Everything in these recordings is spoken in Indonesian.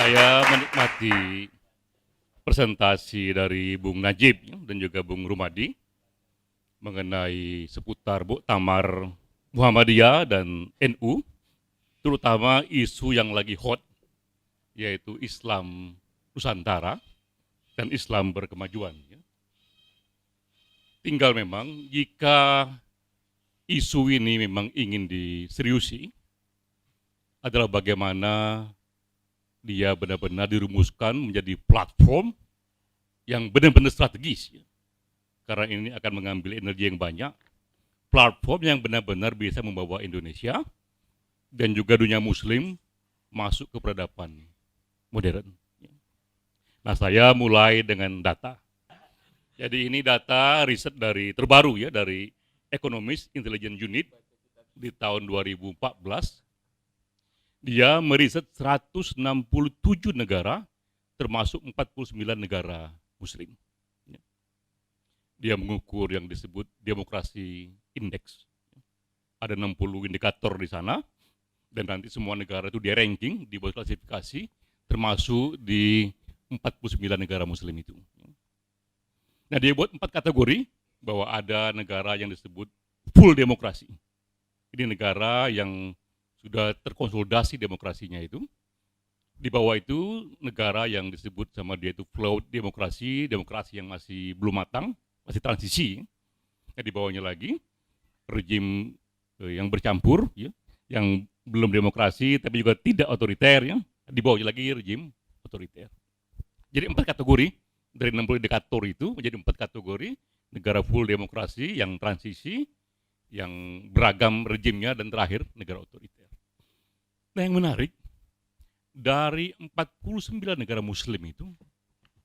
Saya menikmati presentasi dari Bung Najib dan juga Bung Rumadi mengenai seputar Muktamar Muhammadiyah dan NU, terutama isu yang lagi hot, yaitu Islam Nusantara dan Islam berkemajuan. Tinggal memang jika isu ini memang ingin diseriusi, adalah bagaimana dia benar-benar dirumuskan menjadi platform yang benar-benar strategis. Karena ini akan mengambil energi yang banyak, platform yang benar-benar bisa membawa Indonesia dan juga dunia muslim masuk ke peradaban modern. Nah, saya mulai dengan data. Jadi ini data riset dari terbaru ya, dari Economist Intelligence Unit di tahun 2014. Dia meriset 167 negara, termasuk 49 negara muslim. Dia mengukur yang disebut demokrasi indeks. Ada 60 indikator di sana, dan nanti semua negara itu dia ranking, dibuat klasifikasi, termasuk di 49 negara muslim itu. Nah, dia buat 4 kategori, bahwa ada negara yang disebut full demokrasi. Ini negara yang sudah terkonsolidasi demokrasinya itu. Di bawah itu negara yang disebut sama dia itu flawed demokrasi, demokrasi yang masih belum matang, masih transisi. Di bawahnya lagi rejim yang bercampur, ya, yang belum demokrasi tapi juga tidak otoriter. Ya. Di bawahnya lagi rejim otoriter. Jadi 4 kategori dari 60 indikator itu menjadi 4 kategori: negara full demokrasi, yang transisi, yang beragam rejimnya, dan terakhir negara otoriter. Nah, yang menarik, dari 49 negara muslim itu,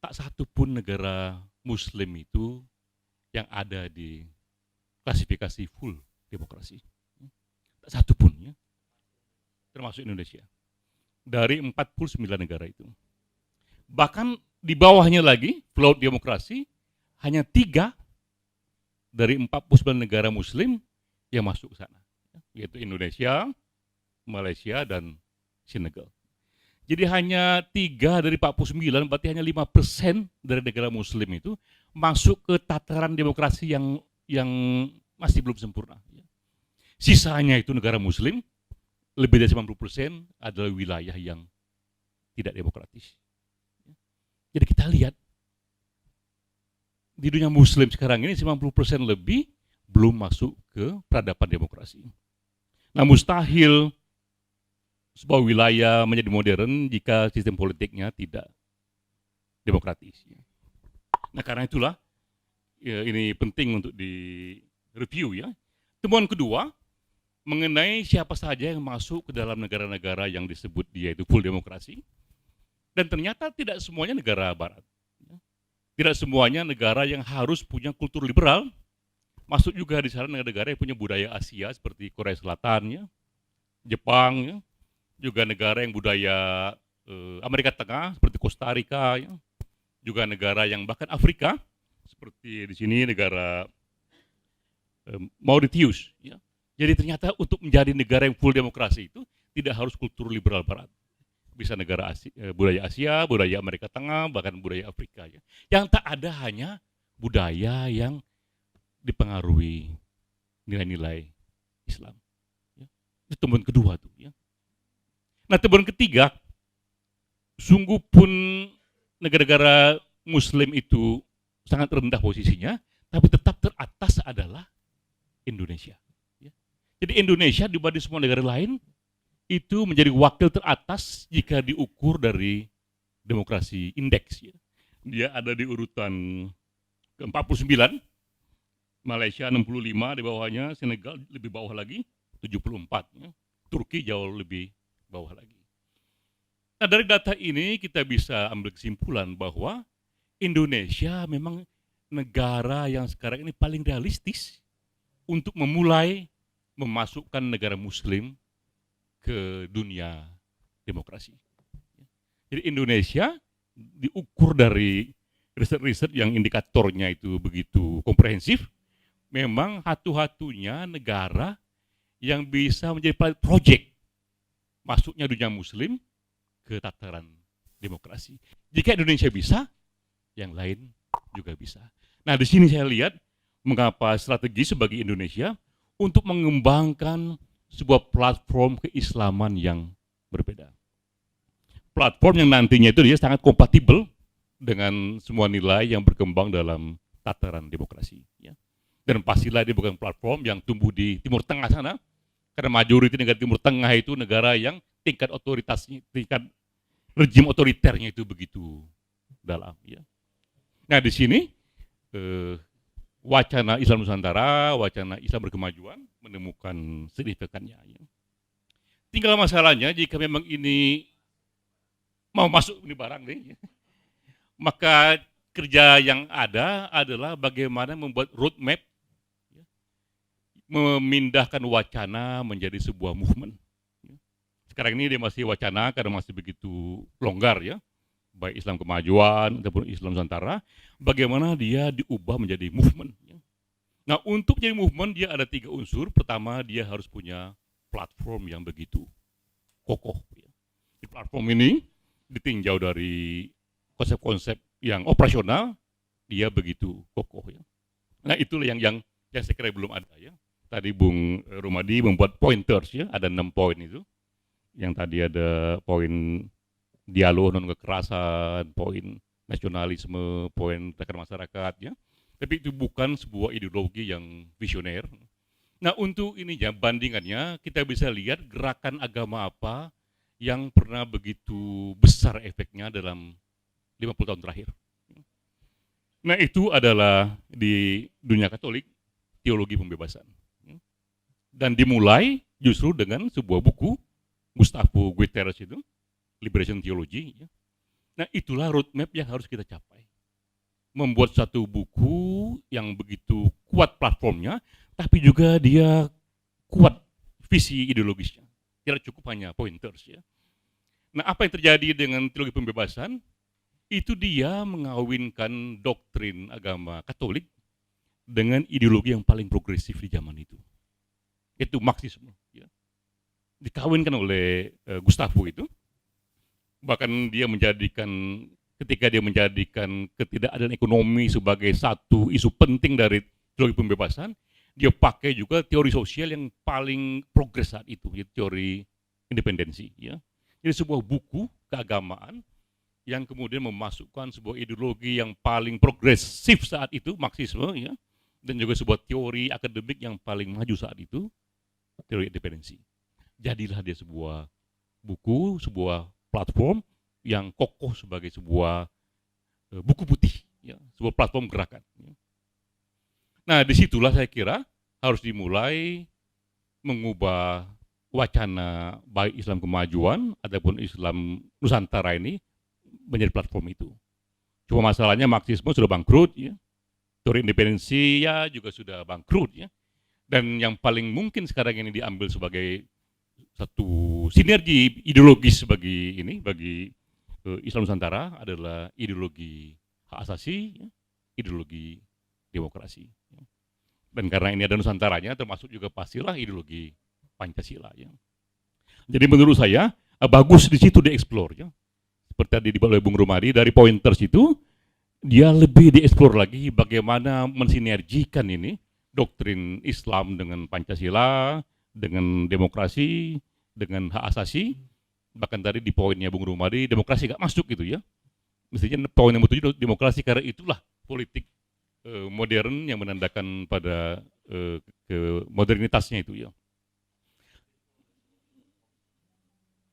tak satu pun negara muslim itu yang ada di klasifikasi full demokrasi. Tak satu pun, ya. Termasuk Indonesia. Dari 49 negara itu. Bahkan di bawahnya lagi, flawed demokrasi, hanya 3 dari 49 negara muslim yang masuk ke sana. Yaitu Indonesia, Malaysia, dan Senegal. Jadi hanya 3 dari 49, berarti hanya 5% dari negara muslim itu masuk ke tataran demokrasi yang masih belum sempurna. Sisanya itu negara muslim, lebih dari 90% adalah wilayah yang tidak demokratis. Jadi kita lihat, di dunia muslim sekarang ini 90% lebih belum masuk ke peradaban demokrasi. Nah, mustahil sebuah wilayah menjadi modern jika sistem politiknya tidak demokratis. Nah, karena itulah ya, ini penting untuk di-review ya. Temuan kedua mengenai siapa saja yang masuk ke dalam negara-negara yang disebut dia itu full demokrasi. Dan ternyata tidak semuanya negara barat. Tidak semuanya negara yang harus punya kultur liberal. Masuk juga di sana negara-negara yang punya budaya Asia seperti Korea Selatan, ya, Jepang, ya, juga negara yang budaya Amerika Tengah seperti Costa Rica, ya, juga negara yang bahkan Afrika seperti di sini negara Mauritius. Ya. Jadi ternyata untuk menjadi negara yang full demokrasi itu tidak harus kultur liberal barat. Bisa negara budaya Asia, budaya Amerika Tengah, bahkan budaya Afrika. Ya. Yang tak ada hanya budaya yang dipengaruhi nilai-nilai Islam. Ya. Itu temuan kedua tuh. Ya. Nah, temuan ketiga, sungguh pun negara-negara Muslim itu sangat rendah posisinya, tapi tetap teratas adalah Indonesia. Ya. Jadi Indonesia dibanding semua negara lain itu menjadi wakil teratas jika diukur dari demokrasi indeks. Ya. Dia ada di urutan ke-49, Malaysia 65 di bawahnya, Senegal lebih bawah lagi 74. Ya. Turki jauh lebih bawah lagi. Nah, dari data ini kita bisa ambil kesimpulan bahwa Indonesia memang negara yang sekarang ini paling realistis untuk memulai memasukkan negara muslim ke dunia demokrasi. Jadi Indonesia diukur dari riset-riset yang indikatornya itu begitu komprehensif, memang satu-satunya negara yang bisa menjadi pilot project masuknya dunia muslim ke tataran demokrasi. Jika Indonesia bisa, yang lain juga bisa. Nah, di sini saya lihat mengapa strategi sebagai Indonesia untuk mengembangkan sebuah platform keislaman yang berbeda. Platform yang nantinya itu dia sangat kompatibel dengan semua nilai yang berkembang dalam tataran demokrasi. Ya. Dan pastilah dia bukan platform yang tumbuh di Timur Tengah sana, karena majoriti negara Timur Tengah itu negara yang tingkat otoritasnya, tingkat rejim otoriternya itu begitu dalam. Ya. Nah di sini wacana Islam Nusantara, wacana Islam berkemajuan menemukan signifikannya. Ya. Tinggal masalahnya jika memang ini mau masuk ini barang nih, ya, maka kerja yang ada adalah bagaimana membuat roadmap, ya, memindahkan wacana menjadi sebuah movement. Ya. Sekarang ini dia masih wacana karena masih begitu longgar ya, baik Islam kemajuan ataupun Islam Nusantara, bagaimana dia diubah menjadi movement. Ya. Nah untuk jadi movement dia ada 3 unsur. Pertama dia harus punya platform yang begitu kokoh. Ya. Di platform ini ditinjau dari konsep-konsep yang operasional, dia begitu kokoh ya. Nah itulah yang saya kira belum ada ya. Tadi Bung Rumadi membuat pointers ya, ada 6 poin itu. Yang tadi ada poin dialog non kekerasan, poin nasionalisme, poin tekan masyarakat ya. Tapi itu bukan sebuah ideologi yang visioner. Nah untuk ini ya bandingannya kita bisa lihat gerakan agama apa yang pernah begitu besar efeknya dalam 50 tahun terakhir. Nah itu adalah di dunia Katolik, teologi pembebasan. Dan dimulai justru dengan sebuah buku, Gustavo Guterres itu, Liberation Theology. Nah itulah roadmap yang harus kita capai. Membuat satu buku yang begitu kuat platformnya, tapi juga dia kuat visi ideologisnya. Tidak cukup hanya pointers ya. Nah apa yang terjadi dengan teologi pembebasan? Itu dia mengawinkan doktrin agama Katolik dengan ideologi yang paling progresif di zaman itu. Itu Marxisme. Ya. Dikawinkan oleh Gustavo itu. Bahkan dia menjadikan, ketika dia menjadikan ketidakadilan ekonomi sebagai satu isu penting dari teologi pembebasan, dia pakai juga teori sosial yang paling progres saat itu, yaitu teori independensi. Ya. Jadi sebuah buku keagamaan yang kemudian memasukkan sebuah ideologi yang paling progresif saat itu, Marxisme, ya, dan juga sebuah teori akademik yang paling maju saat itu, teori independensi. Jadilah dia sebuah buku, sebuah platform yang kokoh sebagai sebuah buku putih, ya, sebuah platform gerakan. Ya. Nah, disitulah saya kira harus dimulai mengubah wacana baik Islam kemajuan ataupun Islam Nusantara ini menjadi platform itu. Cuma masalahnya Marxisme sudah bangkrut, ya. Teori independensi ya juga sudah bangkrut, ya. Dan yang paling mungkin sekarang ini diambil sebagai satu sinergi ideologis bagi Islam Nusantara adalah ideologi hak asasi, ya, ideologi demokrasi. Ya. Dan karena ini ada Nusantaranya, termasuk juga pastilah ideologi Pancasila. Ya. Jadi menurut saya bagus di situ dieksplor. Ya. Seperti tadi dibawa oleh Bung Rumadi, dari pointers itu dia lebih dieksplor lagi bagaimana mensinergikan ini doktrin Islam dengan Pancasila, dengan demokrasi, dengan hak asasi. Bahkan tadi di poinnya Bung Rumadi, demokrasi nggak masuk gitu ya. Mestinya poin yang betul demokrasi, karena itulah politik modern yang menandakan pada modernitasnya itu ya.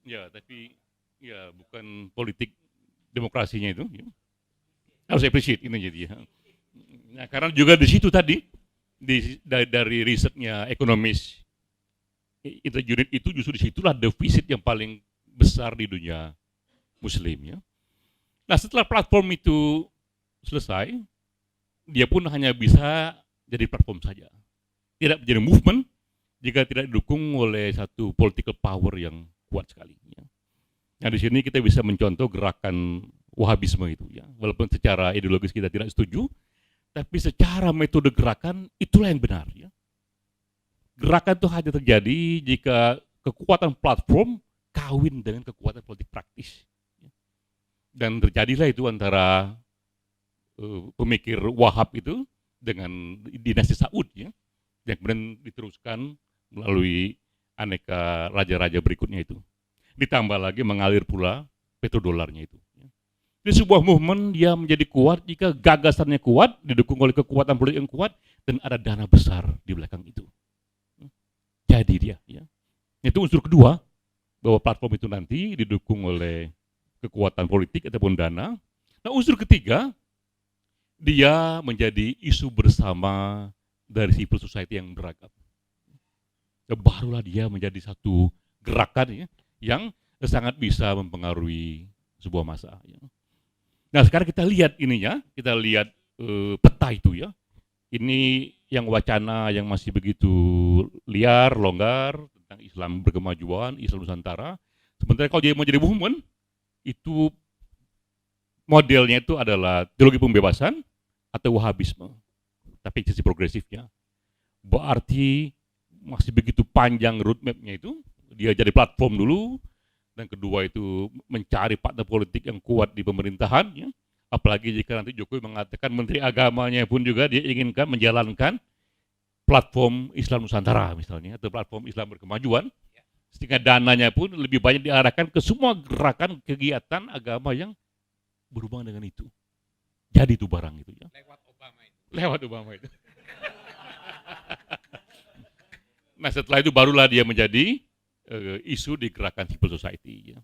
Ya, tapi ya bukan politik demokrasinya itu. Ya. Harus appreciate ini jadi ya. Nah, karena juga di situ tadi dari risetnya ekonomis unit itu justru disitulah defisit yang paling besar di dunia Muslim ya. Nah setelah platform itu selesai, dia pun hanya bisa jadi platform saja, tidak menjadi movement jika tidak didukung oleh satu political power yang kuat sekali. Ya. Nah di sini kita bisa mencontoh gerakan Wahabisme itu ya, walaupun secara ideologis kita tidak setuju, tapi secara metode gerakan itulah yang benar. Ya. Gerakan itu hanya terjadi jika kekuatan platform kawin dengan kekuatan politik praktis. Dan terjadilah itu antara pemikir Wahab itu dengan dinasti Saud ya, yang kemudian diteruskan melalui aneka raja-raja berikutnya itu. Ditambah lagi mengalir pula petrodolarnya itu. Di sebuah movement dia menjadi kuat jika gagasannya kuat, didukung oleh kekuatan politik yang kuat, dan ada dana besar di belakang itu. Jadi dia, ya. Itu unsur kedua, bahwa platform itu nanti didukung oleh kekuatan politik ataupun dana. Nah unsur ketiga, dia menjadi isu bersama dari civil society yang beragam. Dan barulah dia menjadi satu gerakan ya, yang sangat bisa mempengaruhi sebuah masa. Ya. Nah sekarang kita lihat ininya, kita lihat peta itu ya. Ini yang wacana yang masih begitu liar, longgar tentang Islam berkemajuan, Islam Nusantara. Sementara kalau dia mau jadi movement, itu modelnya itu adalah teologi pembebasan atau Wahabisme, tapi sisi progresifnya. Berarti masih begitu panjang roadmap-nya itu, dia jadi platform dulu, dan kedua itu mencari partner politik yang kuat di pemerintahan, ya. Apalagi jika nanti Jokowi mengatakan Menteri Agamanya pun juga dia inginkan menjalankan platform Islam Nusantara misalnya, atau platform Islam berkemajuan, sehingga dananya pun lebih banyak diarahkan ke semua gerakan kegiatan agama yang berhubungan dengan itu. Jadi itu barang itu ya. Lewat Obama itu. Lewat Obama itu. Nah setelah itu barulah dia menjadi isu di gerakan civil society. Ya.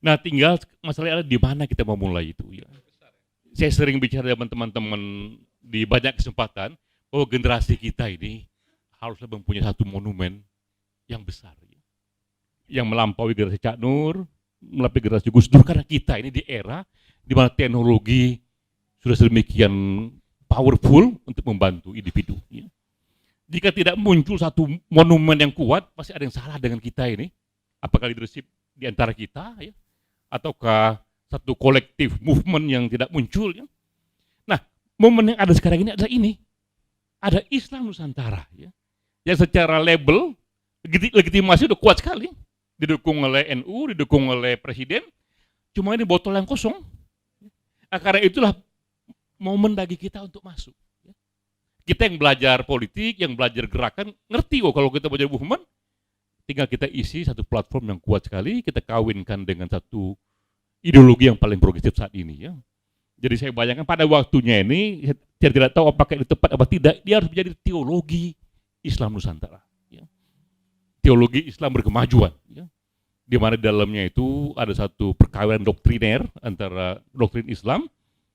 Nah tinggal masalahnya di mana kita mau mulai itu. Ya. Saya sering bicara dengan teman-teman di banyak kesempatan bahwa generasi kita ini harusnya mempunyai satu monumen yang besar. Ya. Yang melampaui generasi Cak Nur, melampaui generasi Gus Dur, karena kita ini di era di mana teknologi sudah sedemikian powerful untuk membantu individu. Ya. Jika tidak muncul satu monumen yang kuat, pasti ada yang salah dengan kita ini. Apakah leadership di antara kita, ya, ataukah satu kolektif movement yang tidak muncul. Ya. Nah, momen yang ada sekarang ini adalah ini. Ada Islam Nusantara, ya, yang secara label legitimasi udah kuat sekali, didukung oleh NU, didukung oleh Presiden. Cuma ini botol yang kosong. Nah, karena itulah momen bagi kita untuk masuk. Kita yang belajar politik, yang belajar gerakan, ngerti kok kalau kita belajar movement, tinggal kita isi satu platform yang kuat sekali, kita kawinkan dengan satu ideologi yang paling progresif saat ini. Ya. Jadi saya bayangkan pada waktunya ini, saya tidak tahu apakah itu tepat apa tidak, dia harus menjadi teologi Islam Nusantara. Ya. Teologi Islam berkemajuan. Ya. Di mana di dalamnya itu ada satu perkawinan doktriner antara doktrin Islam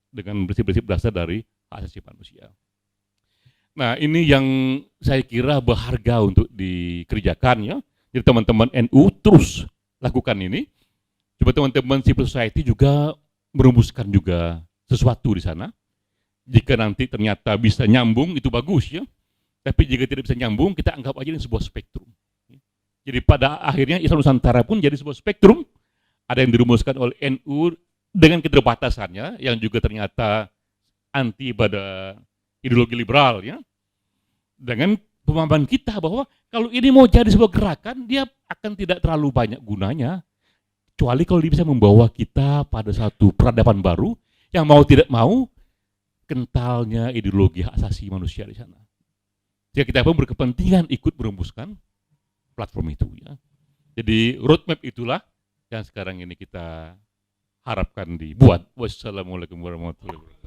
dengan prinsip-prinsip dasar dari hak asasi manusia. Nah ini yang saya kira berharga untuk dikerjakan ya. Jadi teman-teman NU terus lakukan ini. Coba teman-teman civil society juga merumuskan juga sesuatu di sana. Jika nanti ternyata bisa nyambung itu bagus ya. Tapi jika tidak bisa nyambung kita anggap aja ini sebuah spektrum. Jadi pada akhirnya Islam Nusantara pun jadi sebuah spektrum. Ada yang dirumuskan oleh NU dengan keterbatasannya yang juga ternyata anti pada ideologi liberal ya, dengan pemahaman kita bahwa kalau ini mau jadi sebuah gerakan dia akan tidak terlalu banyak gunanya kecuali kalau dia bisa membawa kita pada satu peradaban baru yang mau tidak mau kentalnya ideologi hak asasi manusia di sana. Jadi kita pun berkepentingan ikut merumuskan platform itu ya. Jadi roadmap itulah yang sekarang ini kita harapkan dibuat. Wassalamualaikum warahmatullahi wabarakatuh.